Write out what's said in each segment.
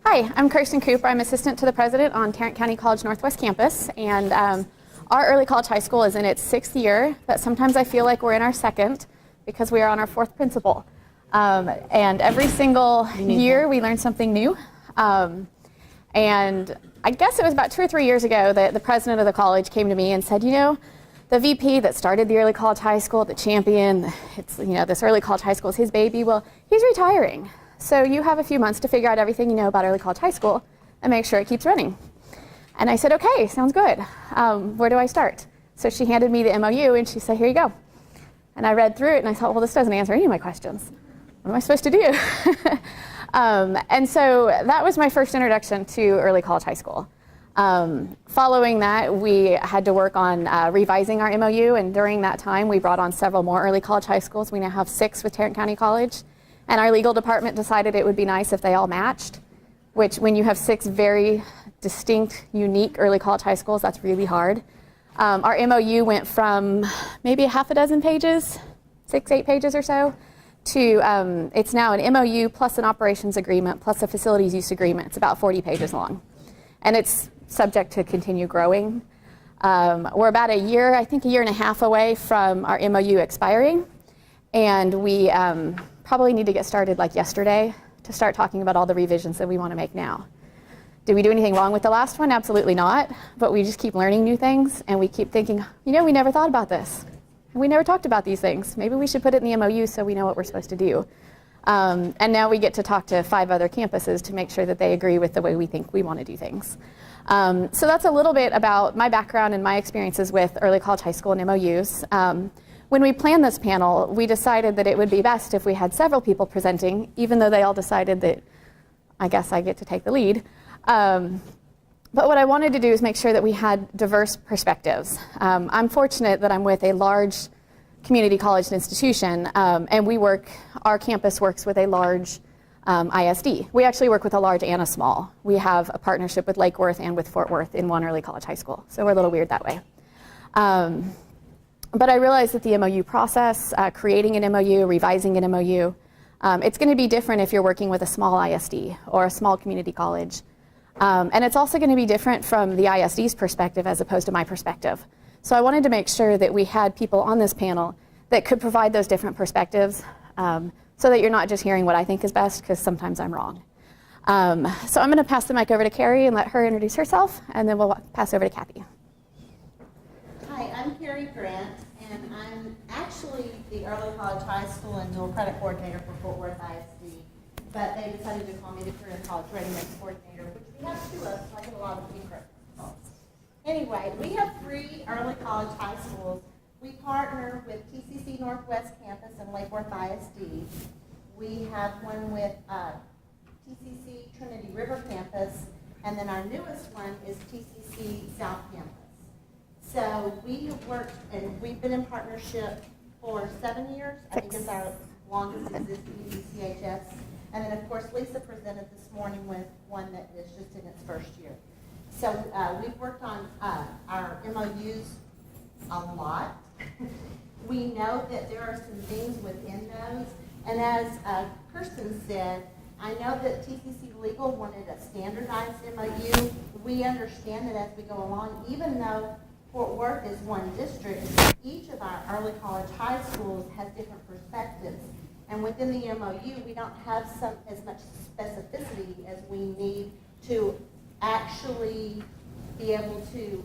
Hi, I'm Kirsten Cooper. I'm assistant to the president on Tarrant County College Northwest Campus, and our early college high school is in its 6th year, but sometimes I feel like we're in our 2nd because we are on our 4th principal. And every single year we learn something new. And I guess it was about 2 or 3 years ago that the president of the college came to me and said, you know, the VP that started the early college high school, the champion, it's, you know, this early college high school is his baby. Well, he's retiring. So you have a few months to figure out everything you know about early college high school and make sure it keeps running. And I said, okay, sounds good. Where do I start? So she handed me the MOU and she said, here you go. And I read through it and I thought, well, this doesn't answer any of my questions. What am I supposed to do? And so that was my first introduction to early college high school. Following that, we had to work on revising our MOU, and during that time we brought on several more early college high schools. We now have 6 with Tarrant County College. And our legal department decided it would be nice if they all matched, which when you have 6 very distinct, unique early college high schools, that's really hard. Our MOU went from maybe a half a dozen pages, 6, 8 pages or so, to it's now an MOU plus an operations agreement plus a facilities use agreement. It's about 40 pages long. And it's subject to continue growing. We're about a year, I think a year and a half away from our MOU expiring. And we probably need to get started like yesterday to start talking about all the revisions that we want to make now. Did we do anything wrong with the last one? Absolutely not. But we just keep learning new things and we keep thinking, you know, we never thought about this. We never talked about these things. Maybe we should put it in the MOU so we know what we're supposed to do. And now we get to talk to 5 other campuses to make sure that they agree with the way we think we want to do things. So that's a little bit about my background and my experiences with early college high school and MOUs. When we planned this panel, we decided that it would be best if we had several people presenting, even though they all decided that I guess I get to take the lead. But what I wanted to do is make sure that we had diverse perspectives. I'm fortunate that I'm with a large community college institution, and our campus works with a large ISD. We actually work with a large and a small. We have a partnership with Lake Worth and with Fort Worth in one early college high school, so we're a little weird that way. But I realized that the MOU process, creating an MOU, revising an MOU, it's going to be different if you're working with a small ISD or a small community college. And it's also going to be different from the ISD's perspective as opposed to my perspective. So I wanted to make sure that we had people on this panel that could provide those different perspectives so that you're not just hearing what I think is best, because sometimes I'm wrong. So I'm going to pass the mic over to Carrie and let her introduce herself, and then we'll pass over to Cathy. Hi, I'm Carrie Grant, and I'm actually the early college high school and dual credit coordinator for Fort Worth ISD, but they decided to call me the College Readiness Coordinator, which we have 2 of, so I get a lot of secret calls. Anyway, we have 3 early college high schools. We partner with TCC Northwest Campus and Lake Worth ISD. We have one with TCC Trinity River Campus, and then our newest one is TCC South Campus. So we have worked, and we've been in partnership for 7 years. I think it's our longest existing ECHS. And then, of course, Lisa presented this morning with one that is just in its first year. So we've worked on our MOUs a lot. We know that there are some things within those. And as Kirsten said, I know that TCC Legal wanted a standardized MOU. We understand that as we go along, even though Fort Worth is one district, each of our early college high schools has different perspectives. And within the MOU, we don't have as much specificity as we need to actually be able to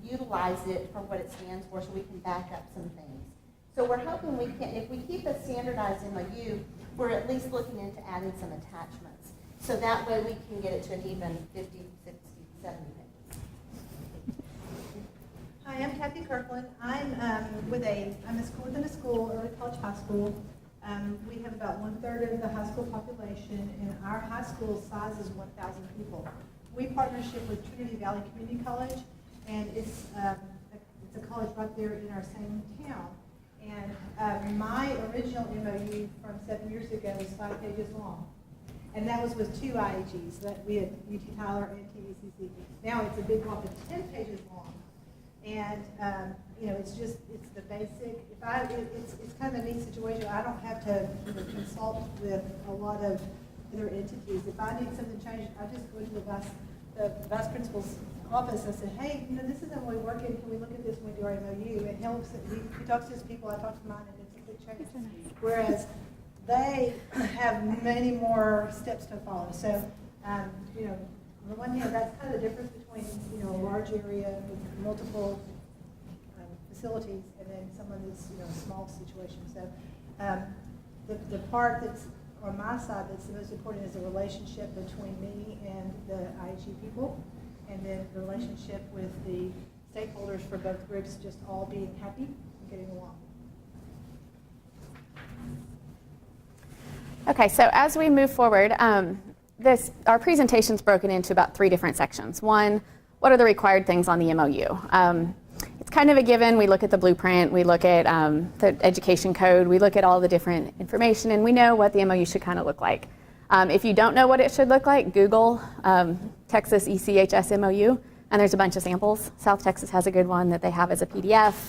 utilize it for what it stands for, so we can back up some things. So we're hoping we can, if we keep a standardized MOU, we're at least looking into adding some attachments. So that way we can get it to an even 50, 60, 70 pages. Hi, I'm Cathy Kirkland. I'm within a school, early college high school. We have about 1/3 of the high school population, and our high school size is 1,000 people. We partnership with Trinity Valley Community College, and it's a college right there in our same town. And my original MOU from 7 years ago was 5 pages long, and that was with 2 IAGs. That we had UT Tyler and TVCC. Now it's a big block of 10 pages long. And you know, it's the basic. It's kind of a neat situation. I don't have to consult with a lot of other entities. If I need something changed, I just go to the vice principal's office and say, hey, this isn't really working. Can we look at this when we do our MOU? It helps. He talks to his people. I talk to mine, and it's a quick change. Whereas they have many more steps to follow. So, on the one hand, that's kind of the difference between, a large area with multiple facilities and then someone that's, a small situation. So, the part that's on my side that's the most important is the relationship between me and the IHE people, and then the relationship with the stakeholders for both groups just all being happy and getting along. Okay, so as we move forward, our presentation's broken into about 3 different sections. One, what are the required things on the MOU? It's kind of a given. We look at the blueprint, we look at the education code, we look at all the different information, and we know what the MOU should kind of look like. If you don't know what it should look like, Google Texas ECHS MOU, and there's a bunch of samples. South Texas has a good one that they have as a PDF.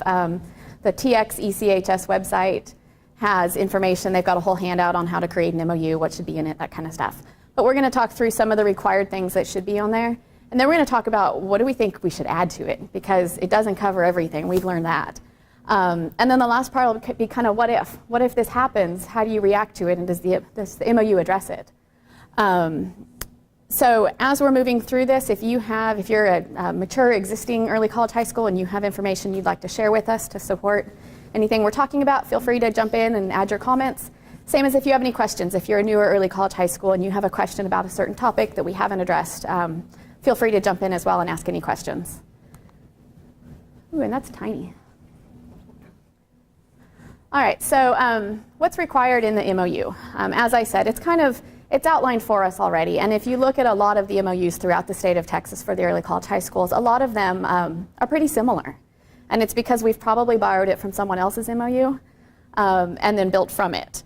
The TX ECHS website has information. They've got a whole handout on how to create an MOU, what should be in it, that kind of stuff. But we're going to talk through some of the required things that should be on there. And then we're going to talk about what do we think we should add to it, because it doesn't cover everything. We've learned that. And then the last part will be kind of what if? What if this happens? How do you react to it? And does the MOU address it? So as we're moving through this, if you're a mature existing early college high school and you have information you'd like to share with us to support anything we're talking about, feel free to jump in and add your comments. Same as if you have any questions. If you're a newer early college high school and you have a question about a certain topic that we haven't addressed, feel free to jump in as well and ask any questions. Ooh, and that's tiny. All right, so what's required in the MOU? As I said, it's outlined for us already. And if you look at a lot of the MOUs throughout the state of Texas for the early college high schools, a lot of them are pretty similar. And it's because we've probably borrowed it from someone else's MOU and then built from it.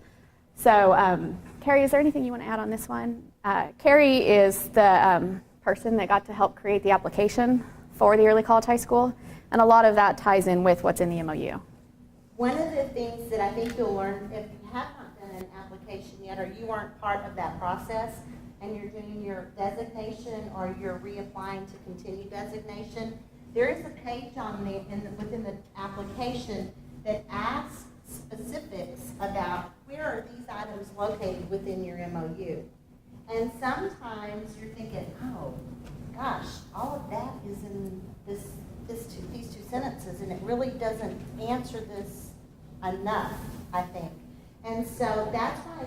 So Carrie, is there anything you want to add on this one? Carrie is the person that got to help create the application for the early college high school. And a lot of that ties in with what's in the MOU. One of the things that I think you'll learn if you have not done an application yet, or you aren't part of that process, and you're doing your designation or you're reapplying to continue designation, there is a page within the application that asks specifics about where are these items located within your MOU. And sometimes you're thinking, oh gosh, all of that is in these two sentences, and it really doesn't answer this enough, I think. And so that's why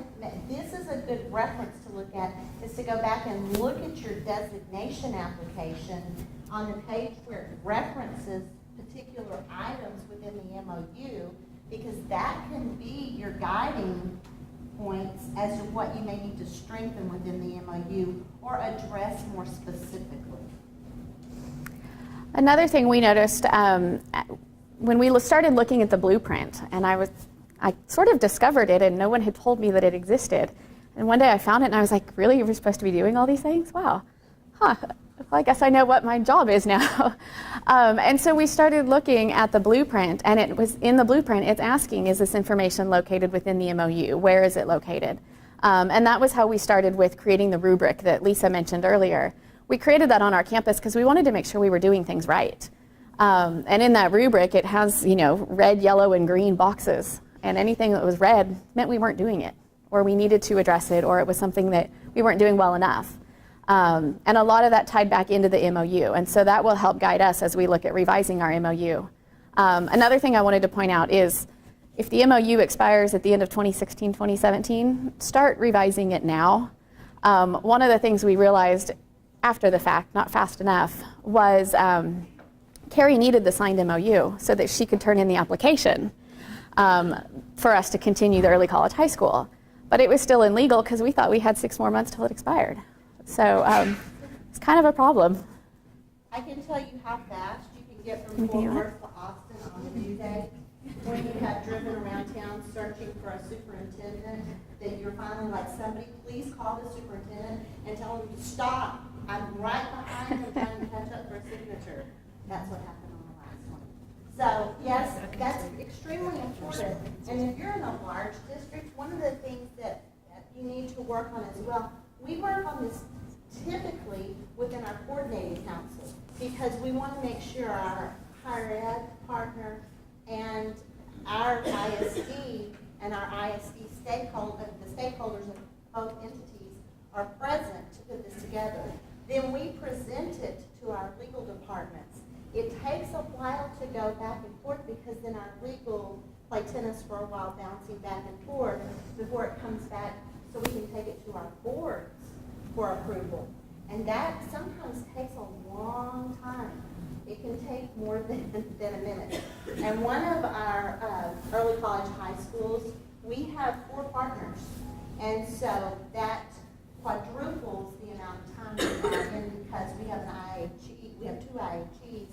this is a good reference to look at, is to go back and look at your designation application on the page where it references particular items within the MOU, because that can be your guiding points as to what you may need to strengthen within the MOU or address more specifically. Another thing we noticed when we started looking at the blueprint, and I sort of discovered it and no one had told me that it existed. And one day I found it and I was like, really, you're supposed to be doing all these things? Wow. Huh. Well, I guess I know what my job is now. And so we started looking at the blueprint, and it was in the blueprint, it's asking, is this information located within the MOU? Where is it located? And that was how we started with creating the rubric that Lisa mentioned earlier. We created that on our campus because we wanted to make sure we were doing things right. And in that rubric, it has, red, yellow, and green boxes. And anything that was red meant we weren't doing it, or we needed to address it, or it was something that we weren't doing well enough. And a lot of that tied back into the MOU. And so that will help guide us as we look at revising our MOU. Another thing I wanted to point out is if the MOU expires at the end of 2016, 2017, start revising it now. One of the things we realized after the fact, not fast enough, was Carrie needed the signed MOU so that she could turn in the application for us to continue the early college high school. But it was still illegal because we thought we had 6 more months till it expired. So it's kind of a problem. I can tell you how fast you can get from Fort Worth to Austin on a due day when you have driven around town searching for a superintendent, that you're finally like, somebody please call the superintendent and tell him to stop. I'm right behind him trying to catch up for a signature. That's what happened on the last one. So yes, that's extremely important. And if you're in a large district, one of the things that you need to work on as well, We work on this typically within our coordinating council because we want to make sure our higher ed partner and our ISD and our ISD the stakeholders of both entities are present to put this together. Then we present it to our legal departments. It takes a while to go back and forth because then our legal play tennis for a while, bouncing back and forth before it comes back so we can take it to our boards for approval. And that sometimes takes a long time. It can take more than a minute. And one of our early college high schools, we have 4 partners. And so that quadruples the amount of time we have in because we have an IHE, we have 2 IHEs,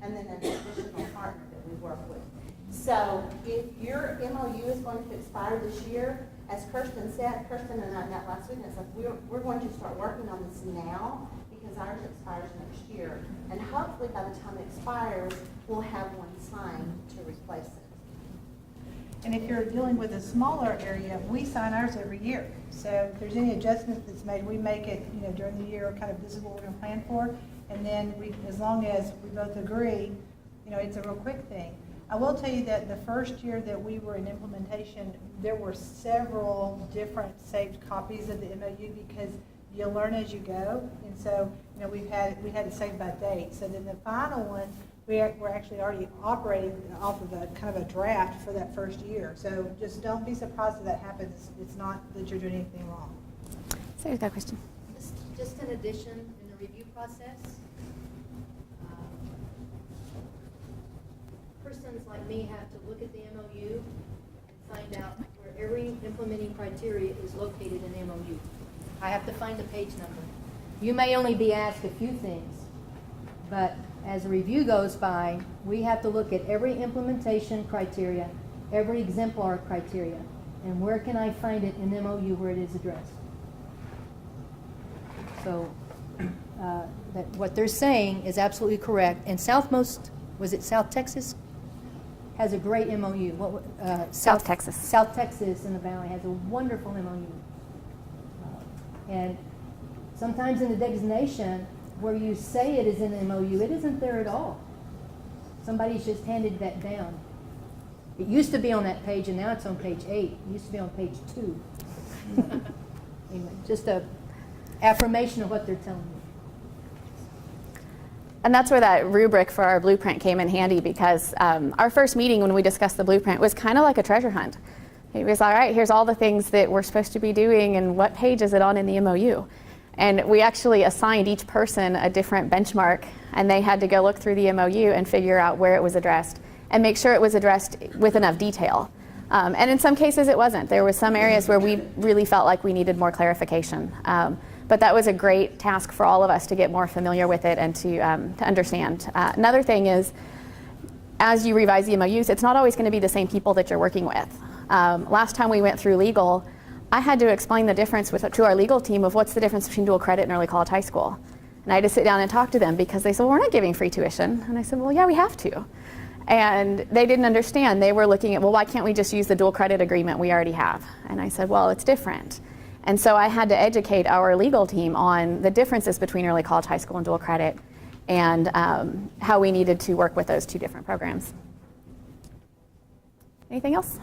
and then an additional partner that we work with. So if your MOU is going to expire this year, as Kirsten said, Kirsten and I met last week, and I said, we're going to start working on this now because ours expires next year. And hopefully by the time it expires, we'll have one signed to replace it. And if you're dealing with a smaller area, we sign ours every year. So if there's any adjustment that's made, we make it, during the year, kind of this is what we're going to plan for. And then as long as we both agree, it's a real quick thing. I will tell you that the first year that we were in implementation, there were several different saved copies of the MOU because you learn as you go. And so, we had to save by date. So then the final one, we're actually already operating off of a kind of a draft for that first year. So just don't be surprised if that happens. It's not that you're doing anything wrong. Sarah's got a question. Just an addition in the review process. Persons like me have to look at the MOU and find out where every implementing criteria is located in the MOU. I have to find the page number. You may only be asked a few things, but as a review goes by, we have to look at every implementation criteria, every exemplar criteria, and where can I find it in the MOU where it is addressed. So that what they're saying is absolutely correct. And was it South Texas? Has a great MOU. South Texas. South Texas in the Valley has a wonderful MOU. And sometimes in the designation, where you say it is in the MOU, it isn't there at all. Somebody's just handed that down. It used to be on that page, and now it's on page 8. It used to be on page 2. Anyway, just a affirmation of what they're telling me. And that's where that rubric for our blueprint came in handy because our first meeting when we discussed the blueprint was kind of like a treasure hunt. It was, all right, here's all the things that we're supposed to be doing and what page is it on in the MOU. And we actually assigned each person a different benchmark, and they had to go look through the MOU and figure out where it was addressed and make sure it was addressed with enough detail. And in some cases it wasn't. There were some areas where we really felt like we needed more clarification. But that was a great task for all of us to get more familiar with it and to understand. Another thing is, as you revise the MOUs, it's not always going to be the same people that you're working with. Last time we went through legal, I had to explain the difference to our legal team of what's the difference between dual credit and early college high school. And I had to sit down and talk to them because they said, well, we're not giving free tuition. And I said, well, yeah, we have to. And they didn't understand. They were looking at, well, why can't we just use the dual credit agreement we already have? And I said, well, it's different. And so I had to educate our legal team on the differences between early college high school and dual credit and how we needed to work with those 2 different programs. Anything else?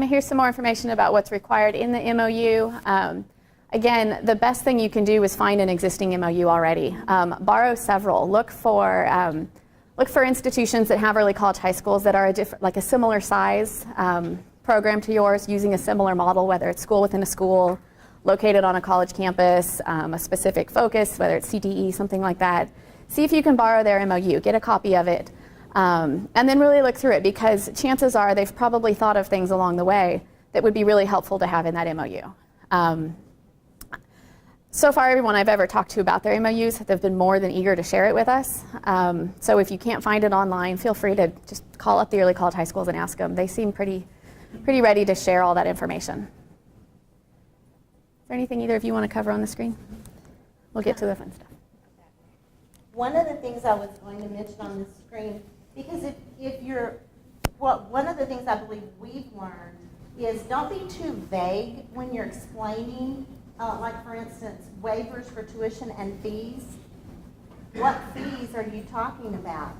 Here's some more information about what's required in the MOU. Again, the best thing you can do is find an existing MOU already. Borrow several. Look for institutions that have early college high schools that are like a similar size program to yours, using a similar model, whether it's school within a school, located on a college campus, a specific focus, whether it's CTE, something like that. See if you can borrow their MOU. Get a copy of it. And then really look through it because chances are they've probably thought of things along the way that would be really helpful to have in that MOU. So far, everyone I've ever talked to about their MOUs have been more than eager to share it with us. So if you can't find it online, feel free to just call up the early college high schools and ask them. They seem pretty ready to share all that information. Is there anything either of you want to cover on the screen? We'll get to the fun stuff. One of the things I was going to mention on the screen, because if you're one of the things I believe we've learned is don't be too vague when you're explaining, like for instance, waivers for tuition and fees. What fees are you talking about?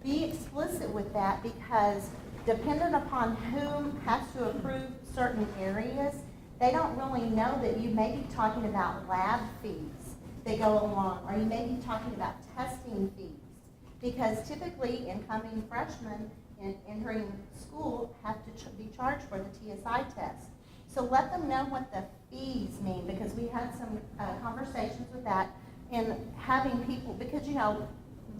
Be explicit with that, because dependent upon whom has to approve certain areas, they don't really know that you may be talking about lab fees that go along, or you may be talking about testing fees. Because typically incoming freshmen entering school have to be charged for the TSI test. So let them know what the fees mean, because we had some conversations with that, and having people, because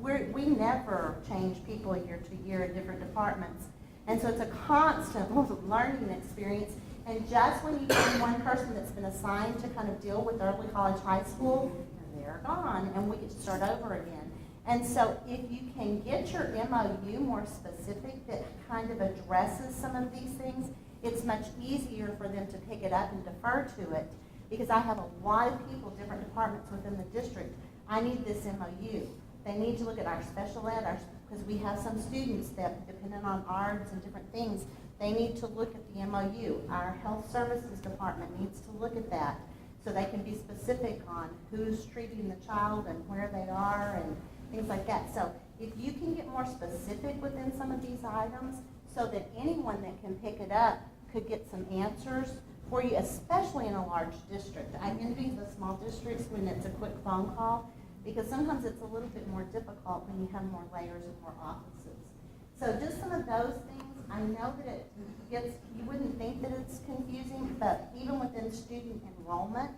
we never change people year to year in different departments. And so it's a constant learning experience. And just when you find one person that's been assigned to kind of deal with early college high school, they're gone, and we get to start over again. And so if you can get your MOU more specific that kind of addresses some of these things, it's much easier for them to pick it up and defer to it. Because I have a lot of people, different departments within the district, I need this MOU. They need to look at our special ed, because we have some students that, depending on ARDs and different things, they need to look at the MOU. Our health services department needs to look at that, so they can be specific on who's treating the child and where they are and things like that. So if you can get more specific within some of these items, so that anyone that can pick it up could get some answers for you, especially in a large district. I envy the small districts when it's a quick phone call, because sometimes it's a little bit more difficult when you have more layers and more offices. So just some of those things. I know that you wouldn't think that it's confusing, but even within student enrollment,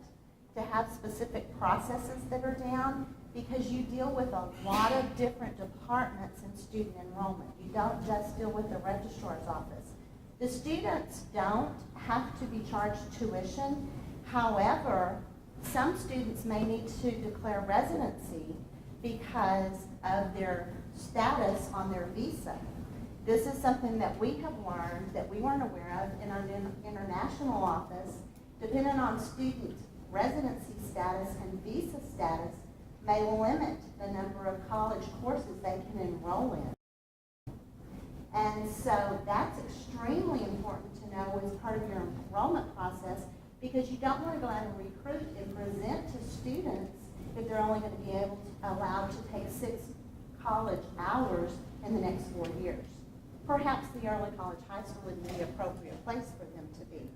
to have specific processes that are down, because you deal with a lot of different departments in student enrollment. You don't just deal with the registrar's office. The students don't have to be charged tuition. However, some students may need to declare residency because of their status on their visa. This is something that we have learned that we weren't aware of in our international office. Depending on student residency status and visa status, may limit the number of college courses they can enroll in. And so that's extremely important to know as part of your enrollment process, because you don't want to go out and recruit and present to students if they're only going to be allowed to take 6 college hours in the next 4 years. Perhaps the early college high school would be the appropriate place for them to be.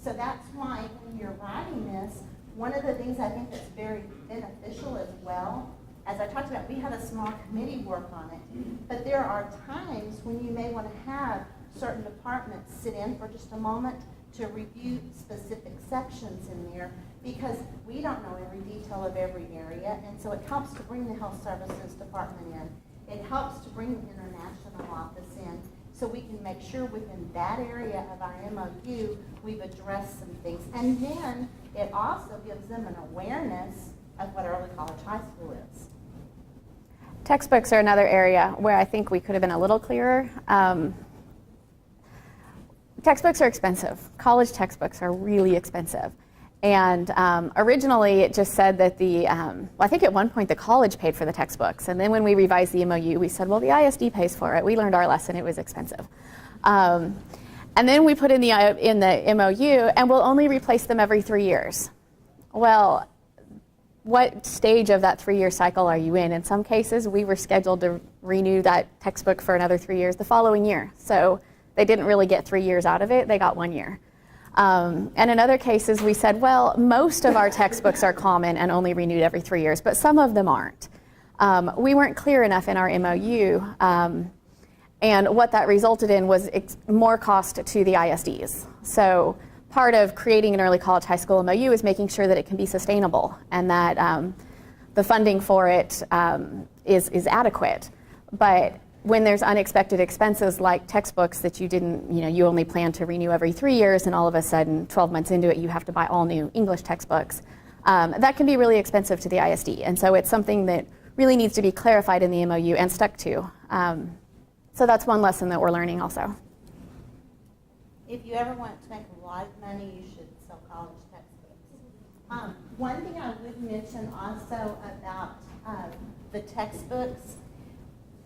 So that's why when you're writing this, one of the things I think that's very beneficial as well, as I talked about, we had a small committee work on it, but there are times when you may want to have certain departments sit in for just a moment to review specific sections in there, because we don't know every detail of every area, and so it helps to bring the health services department in. It helps to bring the international office in, so we can make sure within that area of our MOU we've addressed some things. And then it also gives them an awareness of what early college high school is. Textbooks are another area where I think we could have been a little clearer. Textbooks are expensive. College textbooks are really expensive. And originally it just said that I think at one point the college paid for the textbooks. And then when we revised the MOU, we said, well, the ISD pays for it. We learned our lesson. It was expensive. And then we put in the MOU, and we'll only replace them every 3 years. Well, what stage of that 3-year cycle are you in? In some cases, we were scheduled to renew that textbook for another 3 years the following year. So they didn't really get 3 years out of it. They got 1 year. And in other cases, we said, well, most of our textbooks are common and only renewed every 3 years, but some of them aren't. We weren't clear enough in our MOU, and what that resulted in was more cost to the ISDs. So part of creating an early college high school MOU is making sure that it can be sustainable and that the funding for it is adequate. But when there's unexpected expenses like textbooks that you only plan to renew every 3 years, and all of a sudden 12 months into it you have to buy all new English textbooks, that can be really expensive to the ISD. And so it's something that really needs to be clarified in the MOU and stuck to. So that's one lesson that we're learning also. If you ever want to make a lot of money, you should sell college textbooks. One thing I would mention also about the textbooks,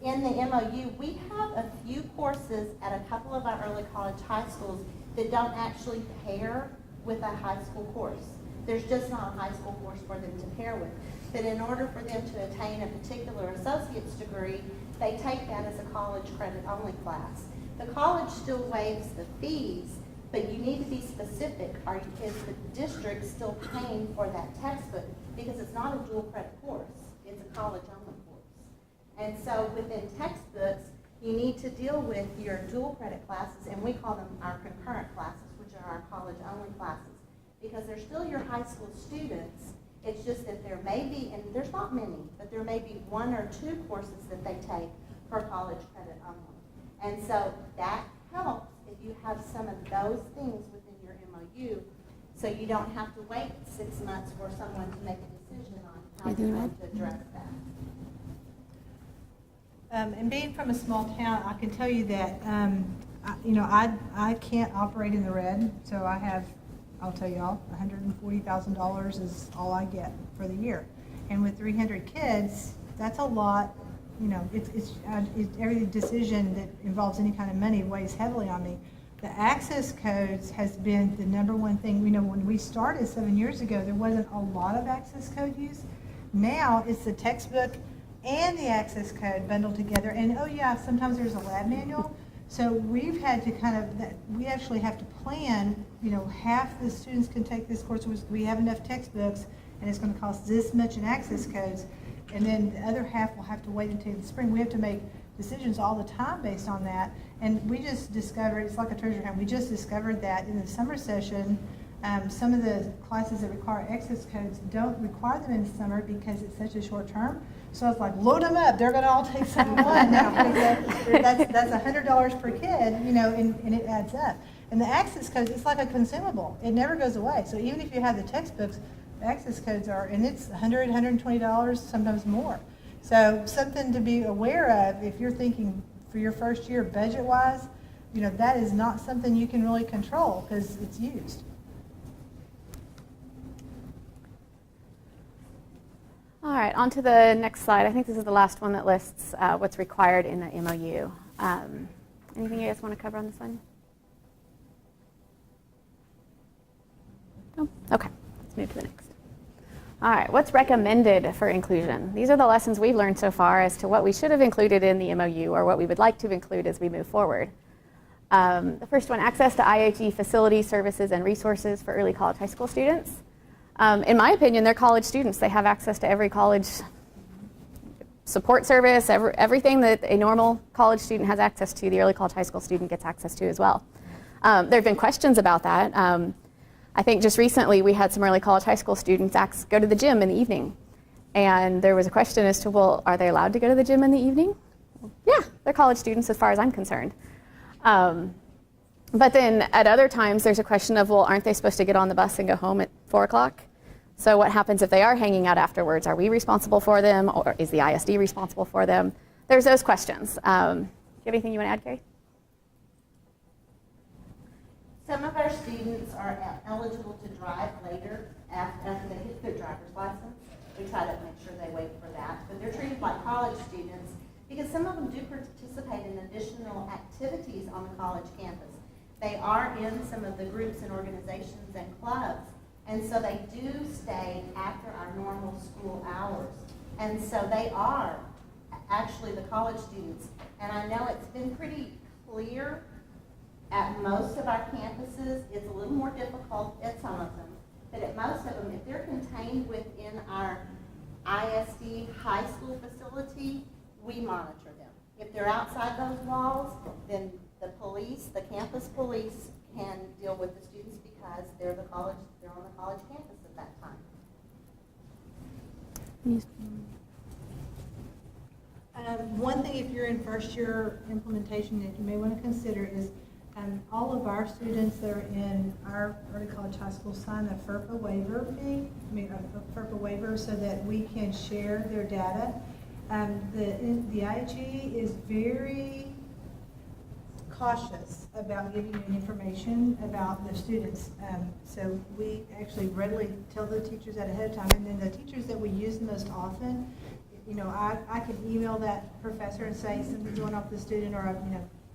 in the MOU, we have a few courses at a couple of our early college high schools that don't actually pair with a high school course. There's just not a high school course for them to pair with. But in order for them to attain a particular associate's degree, they take that as a college credit only class. The college still waives the fees, but you need to be specific. Is the district still paying for that textbook? Because it's not a dual credit course, it's a college only course. And so within textbooks, you need to deal with your dual credit classes, and we call them our concurrent classes, which are our college only classes, because they're still your high school students. It's just that there may be, and there's not many, but there may be 1 or 2 courses that they take for college credit only. And so that helps if you have some of those things within your MOU, so you don't have to wait 6 months for someone to make a decision on how you're going to address that. And being from a small town, I can tell you that, I can't operate in the red, so I'll tell you all, $140,000 is all I get for the year. And with 300 kids, that's a lot. Every decision that involves any kind of money weighs heavily on me. The access codes has been the number one thing. When we started 7 years ago, there wasn't a lot of access code use. Now it's the textbook and the access code bundled together. And sometimes there's a lab manual. So we've had to we actually have to plan, half the students can take this course, we have enough textbooks, and it's going to cost this much in access codes. And then the other half will have to wait until the spring. We have to make decisions all the time based on that. And we just discovered, it's like a treasure hunt, we just discovered that in the summer session, some of the classes that require access codes don't require them in the summer because it's such a short term. So I was like, load them up. They're going to all take 7-1 now. That's $100 per kid, and it adds up. And the access codes, it's like a consumable. It never goes away. So even if you have the textbooks, the access codes and it's $100, $120, sometimes more. So something to be aware of if you're thinking for your first year budget-wise, that is not something you can really control because it's used. All right, on to the next slide. I think this is the last one that lists what's required in the MOU. Anything you guys want to cover on this one? No? Okay, let's move to the next. All right, what's recommended for inclusion? These are the lessons we've learned so far as to what we should have included in the MOU or what we would like to include as we move forward. The first one, access to IHE facilities, services, and resources for early college high school students. In my opinion, they're college students. They have access to every college support service, everything that a normal college student has access to, the early college high school student gets access to as well. There have been questions about that. I think just recently we had some early college high school students go to the gym in the evening. And there was a question as to, well, are they allowed to go to the gym in the evening? Well, yeah, they're college students as far as I'm concerned. But then at other times there's a question of, well, aren't they supposed to get on the bus and go home at 4 o'clock? So what happens if they are hanging out afterwards? Are we responsible for them, or is the ISD responsible for them? There's those questions. Do you have anything you want to add, Carrie? Some of our students are eligible to drive later after they get their driver's license. We try to make sure they wait for that. But they're treated like college students because some of them do participate in additional activities on the college campus. They are in some of the groups and organizations and clubs. And so they do stay after our normal school hours. And so they are actually the college students. And I know it's been pretty clear at most of our campuses. It's a little more difficult at some of them. But at most of them, if they're contained within our ISD high school facility, we monitor them. If they're outside those walls, then the police, the campus police, can deal with the students because they're on the college campus at that time. One thing, if you're in first year implementation that you may want to consider is all of our students that are in our early college high school sign a FERPA waiver a FERPA waiver so that we can share their data. The IHE is very cautious about giving you information about the students. So we actually readily tell the teachers that ahead of time, and then the teachers that we use the most often, I could email that professor and say something's going on with the student, or,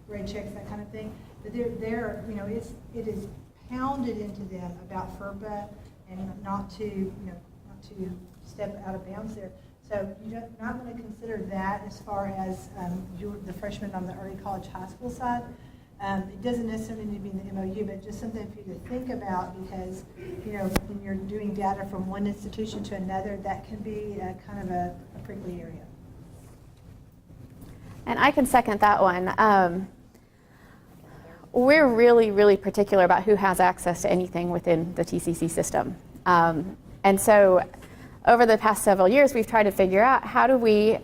grade checks, that kind of thing. But it is pounded into them about FERPA and not to step out of bounds there. So you're not going to consider that as far as the freshmen on the early college high school side. It doesn't necessarily need to be in the MOU, but just something for you to think about, because when you're doing data from one institution to another, that can be kind of a prickly area. And I can second that one. We're really, really particular about who has access to anything within the TCC system. And so over the past several years, we've tried to figure out how do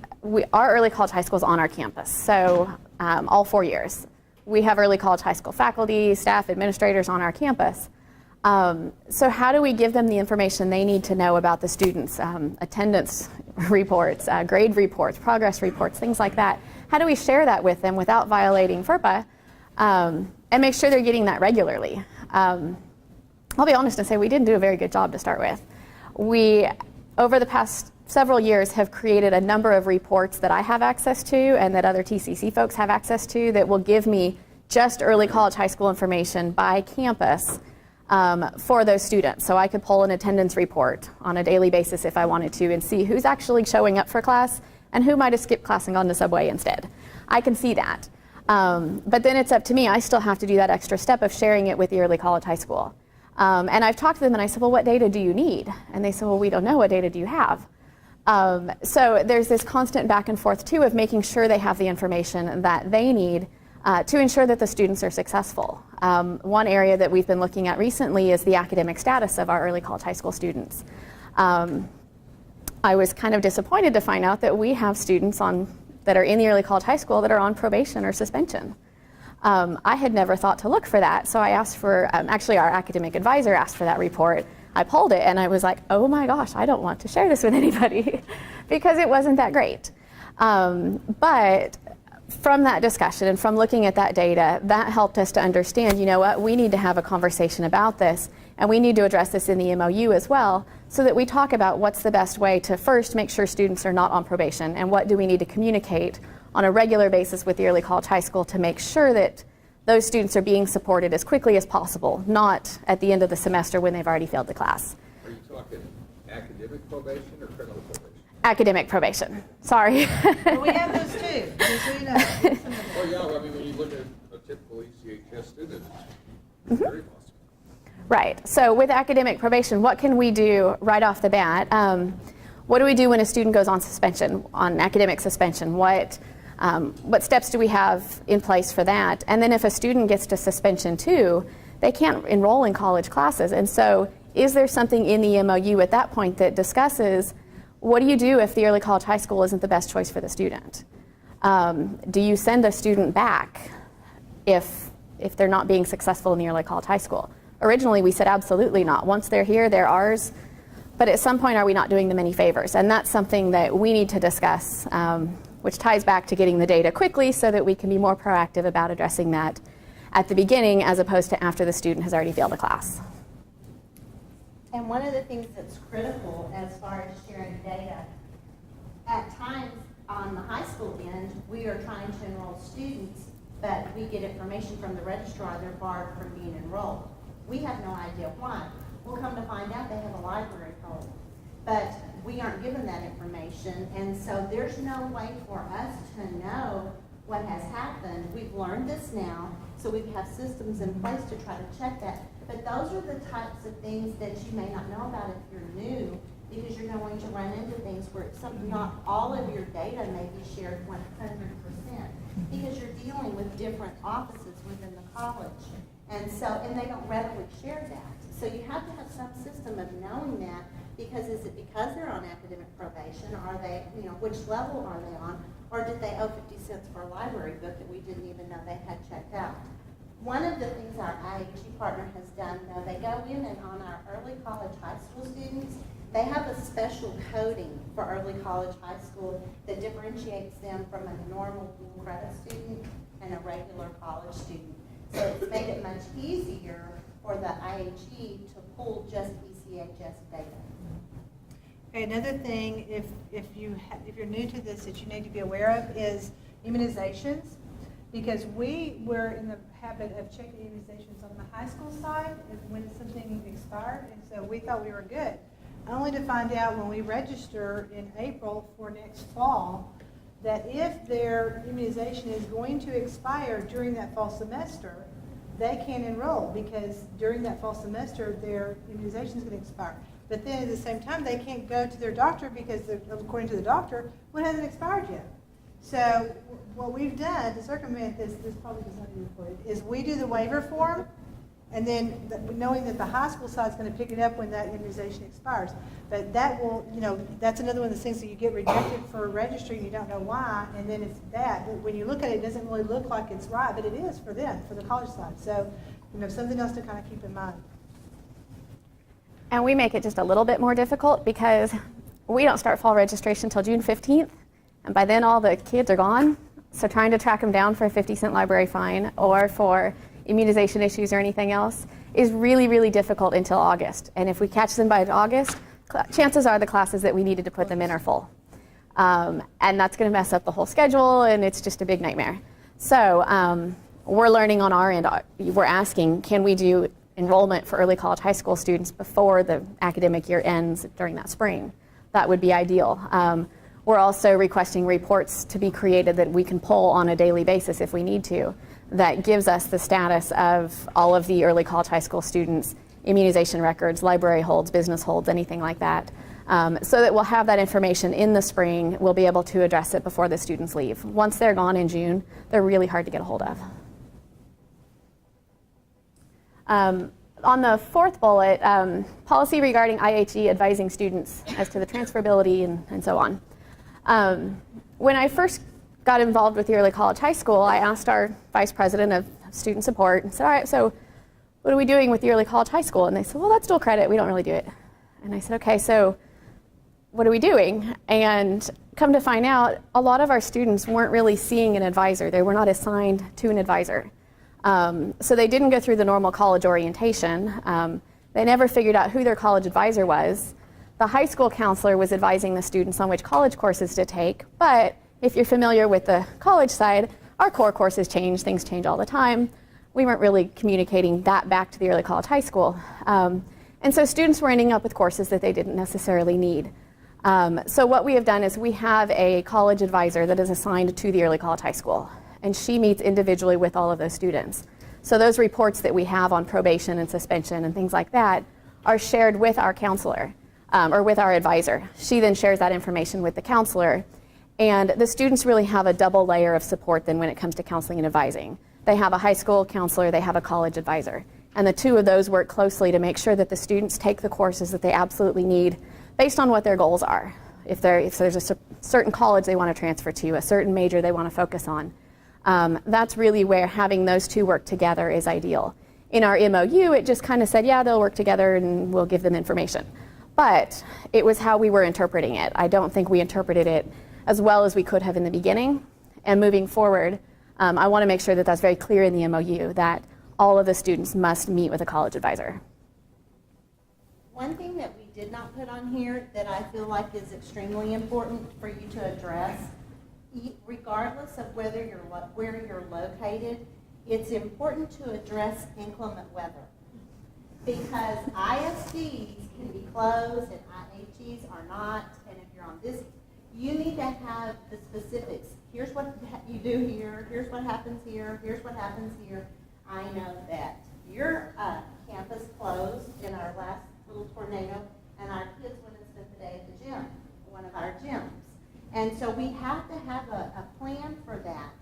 our early college high school is on our campus. So all 4 years, we have early college high school faculty, staff, administrators on our campus. So how do we give them the information they need to know about the students, attendance reports, grade reports, progress reports, things like that? How do we share that with them without violating FERPA, and make sure they're getting that regularly? I'll be honest and say we didn't do a very good job to start with. We, over the past several years, have created a number of reports that I have access to and that other TCC folks have access to that will give me just early college high school information by campus for those students. So I could pull an attendance report on a daily basis if I wanted to and see who's actually showing up for class and who might have skipped class and gone to Subway instead. I can see that. But then it's up to me. I still have to do that extra step of sharing it with the early college high school. And I've talked to them and I said, well, what data do you need? And they said, well, we don't know. What data do you have? So there's this constant back and forth too of making sure they have the information that they need to ensure that the students are successful. One area that we've been looking at recently is the academic status of our early college high school students. I was kind of disappointed to find out that we have students that are in the early college high school that are on probation or suspension. I had never thought to look for that, so I asked for, actually our academic advisor asked for that report. I pulled it and I was like, oh my gosh, I don't want to share this with anybody because it wasn't that great. But from that discussion and from looking at that data, that helped us to understand, you know what, we need to have a conversation about this and we need to address this in the MOU as well, so that we talk about what's the best way to first make sure students are not on probation and what do we need to communicate on a regular basis with the early college high school to make sure that those students are being supported as quickly as possible, not at the end of the semester when they've already failed the class. Are you talking academic probation or criminal probation? Academic probation, sorry. Well, we have those too, just so you know. Well, yeah, I mean, when you look at a typical ECHS student, it's very possible. Right, so with academic probation, what can we do right off the bat? What do we do when a student goes on suspension, on academic suspension? What steps do we have in place for that? And then if a student gets to suspension too, they can't enroll in college classes. And so is there something in the MOU at that point that discusses what do you do if the early college high school isn't the best choice for the student? Do you send a student back if they're not being successful in the early college high school? Originally we said absolutely not. Once they're here, they're ours. But at some point, are we not doing them any favors? And that's something that we need to discuss, which ties back to getting the data quickly so that we can be more proactive about addressing that at the beginning as opposed to after the student has already failed a class. And one of the things that's critical as far as sharing data, at times on the high school end, we are trying to enroll students, but we get information from the registrar they're barred from being enrolled. We have no idea why. We'll come to find out they have a library code, but we aren't given that information, and so there's no way for us to know what has happened. We've learned this now, so we have systems in place to try to check that, but those are the types of things that you may not know about if you're new, because you're going to run into things where not all of your data may be shared 100%, because you're dealing with different offices within the college, and they don't readily share that. So you have to have some system of knowing that, because is it because they're on academic probation? Are they, which level are they on? Or did they owe 50 cents for a library book that we didn't even know they had checked out? One of the things our IHG partner has done, though, they go in and on our early college high school students, they have a special coding for early college high school that differentiates them from a normal dual credit student and a regular college student. So it's made it much easier for the IHE to pull just ECHS data. Okay, another thing, if you're new to this that you need to be aware of is immunizations, because we were in the habit of checking immunizations on the high school side when something expired, and so we thought we were good. Only to find out when we register in April for next fall that if their immunization is going to expire during that fall semester, they can't enroll because during that fall semester their immunization is going to expire. But then at the same time they can't go to their doctor because according to the doctor, one hasn't expired yet. So what we've done to circumvent this probably does not be recorded, is we do the waiver form, and then knowing that the high school side is going to pick it up when that immunization expires. But that will, that's another one of the things that you get rejected for registry and you don't know why, and then it's that. But when you look at it, it doesn't really look like it's right, but it is for them, for the college side. So, something else to kind of keep in mind. And we make it just a little bit more difficult because we don't start fall registration until June 15th, and by then all the kids are gone. So trying to track them down for a 50-cent library fine or for immunization issues or anything else is really, really difficult until August. And if we catch them by August, chances are the classes that we needed to put them in are full. And that's going to mess up the whole schedule, and it's just a big nightmare. So we're learning on our end. We're asking, can we do enrollment for early college high school students before the academic year ends during that spring? That would be ideal. We're also requesting reports to be created that we can pull on a daily basis if we need to, that gives us the status of all of the early college high school students, immunization records, library holds, business holds, anything like that, so that we'll have that information in the spring. We'll be able to address it before the students leave. Once they're gone in June, they're really hard to get a hold of. On the fourth bullet, policy regarding IHE advising students as to the transferability and so on. When I first got involved with the early college high school, I asked our vice president of student support and said, all right, so what are we doing with the early college high school? And they said, well, that's dual credit. We don't really do it. And I said, okay, so what are we doing? And come to find out, a lot of our students weren't really seeing an advisor. They were not assigned to an advisor. So they didn't go through the normal college orientation. They never figured out who their college advisor was. The high school counselor was advising the students on which college courses to take, but if you're familiar with the college side, our core courses change, things change all the time. We weren't really communicating that back to the early college high school. And so students were ending up with courses that they didn't necessarily need. So what we have done is we have a college advisor that is assigned to the early college high school, and she meets individually with all of those students. So those reports that we have on probation and suspension and things like that are shared with our counselor. Or with our advisor. She then shares that information with the counselor, and the students really have a double layer of support than when it comes to counseling and advising. They have a high school counselor, they have a college advisor, and the two of those work closely to make sure that the students take the courses that they absolutely need based on what their goals are. If there's a certain college they want to transfer to, a certain major they want to focus on, that's really where having those two work together is ideal. In our MOU, it just kind of said, yeah, they'll work together and we'll give them information. But it was how we were interpreting it. I don't think we interpreted it as well as we could have in the beginning. And moving forward, I want to make sure that that's very clear in the MOU, that all of the students must meet with a college advisor. One thing that we did not put on here that I feel like is extremely important for you to address, regardless of where you're located, it's important to address inclement weather. Because ISDs can be closed and IHEs are not, and if you're on this, you need to have the specifics. Here's what you do here, here's what happens here, here's what happens here. I know that your campus closed in our last little tornado, and our kids went and spent the day at the gym, one of our gyms. And so we have to have a plan for that.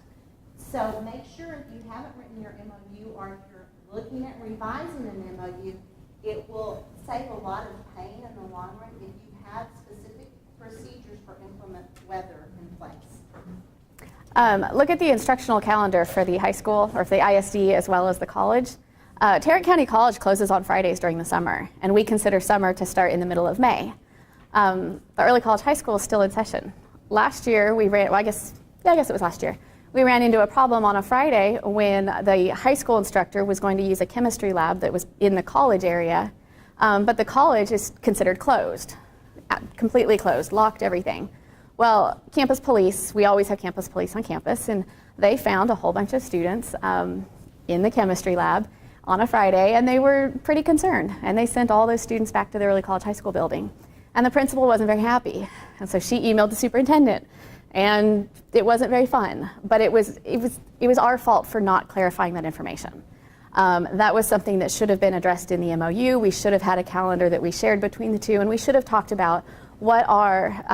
So make sure if you haven't written your MOU or if you're looking at revising an MOU, it will save a lot of pain in the long run if you have specific procedures for inclement weather in place. Look at the instructional calendar for the high school or for the ISD as well as the college. Tarrant County College closes on Fridays during the summer, and we consider summer to start in the middle of May. The early college high school is still in session. Last year we ran, I guess it was last year. We ran into a problem on a Friday when the high school instructor was going to use a chemistry lab that was in the college area, but the college is considered closed. completely closed, locked everything. Well, campus police, we always have campus police on campus, and they found a whole bunch of students in the chemistry lab on a Friday, and they were pretty concerned, and they sent all those students back to the early college high school building. And the principal wasn't very happy, and so she emailed the superintendent, and it wasn't very fun, but it was our fault for not clarifying that information. That was something that should have been addressed in the MOU. We should have had a calendar that we shared between the two, and we should have talked about what are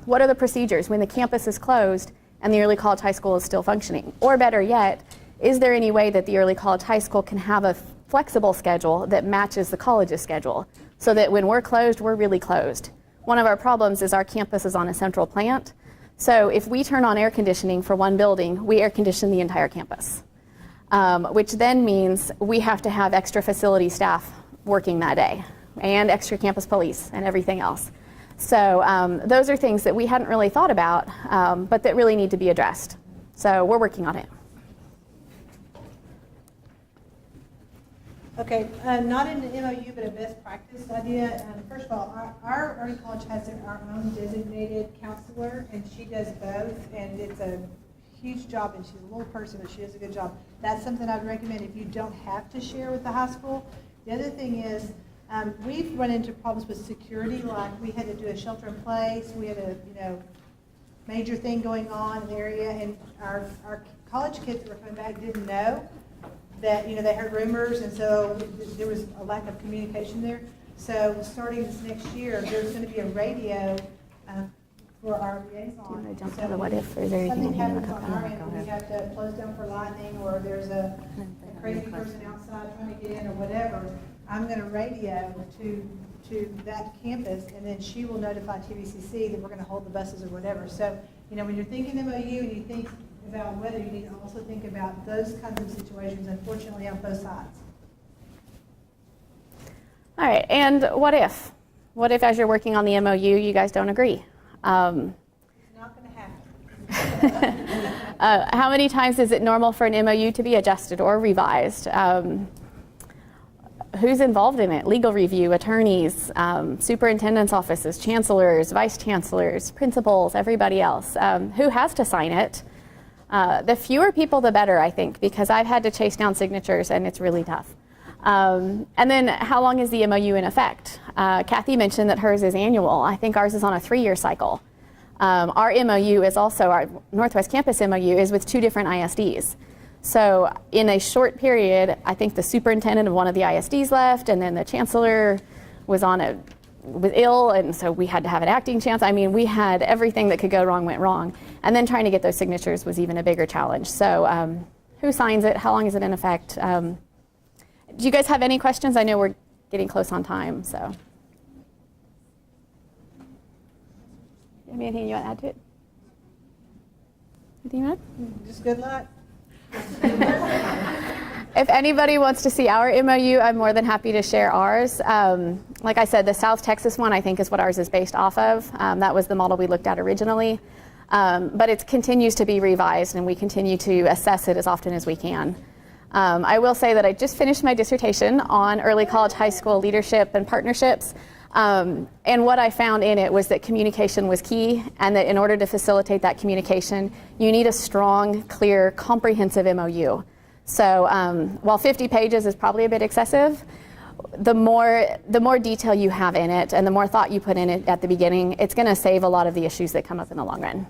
the procedures when the campus is closed and the early college high school is still functioning? Or better yet, is there any way that the early college high school can have a flexible schedule that matches the college's schedule so that when we're closed, we're really closed? One of our problems is our campus is on a central plant. So if we turn on air conditioning for one building, we air condition the entire campus, which then means we have to have extra facility staff working that day and extra campus police and everything else. So those are things that we hadn't really thought about, but that really need to be addressed. So we're working on it. Okay, not in the MOU, but a best practice idea. First of all, our early college has our own designated counselor, and she does both, and it's a huge job, and she's a little person, but she does a good job. That's something I'd recommend if you don't have to share with the high school. The other thing is, we've run into problems with security, like we had to do a shelter in place, we had a major thing going on in the area, and our college kids that were coming back didn't know that, they heard rumors, and so there was a lack of communication there. So starting this next year, there's going to be a radio for our liaison. Do you want to jump to the what if, or is there anything Something that you happens want on our to end, we have to close down for lightning, or there's a crazy person outside trying to get in, or whatever. I'm going to radio to that campus, and then she will notify TVCC that we're going to hold the buses or whatever. So, when you're thinking MOU and you think about weather, you need to also think about those kinds of situations, unfortunately, on both sides. All right, and what if? What if as you're working on the MOU, you guys don't agree? Not going to happen. How many times is it normal for an MOU to be adjusted or revised? Who's involved in it? Legal review, attorneys, superintendent's offices, chancellors, vice chancellors, principals, everybody else. Who has to sign it? The fewer people, the better, I think, because I've had to chase down signatures, and it's really tough. And then how long is the MOU in effect? Cathy mentioned that hers is annual. I think ours is on a 3-year cycle. Our MOU is also, our Northwest Campus MOU is with 2 different ISDs. So in a short period, I think the superintendent of one of the ISDs left, and then the chancellor was ill, and so we had to have an acting chancellor. I mean, we had everything that could go wrong went wrong. And then trying to get those signatures was even a bigger challenge. So who signs it? How long is it in effect? Do you guys have any questions? I know we're getting close on time, so. Anything you want to add to it? Anything you want to add? Just good luck. If anybody wants to see our MOU, I'm more than happy to share ours. Like I said, the South Texas one, I think, is what ours is based off of. That was the model we looked at originally. But it continues to be revised, and we continue to assess it as often as we can. I will say that I just finished my dissertation on early college high school leadership and partnerships. And what I found in it was that communication was key, and that in order to facilitate that communication, you need a strong, clear, comprehensive MOU. So while 50 pages is probably a bit excessive, the more detail you have in it and the more thought you put in it at the beginning, it's going to save a lot of the issues that come up in the long run.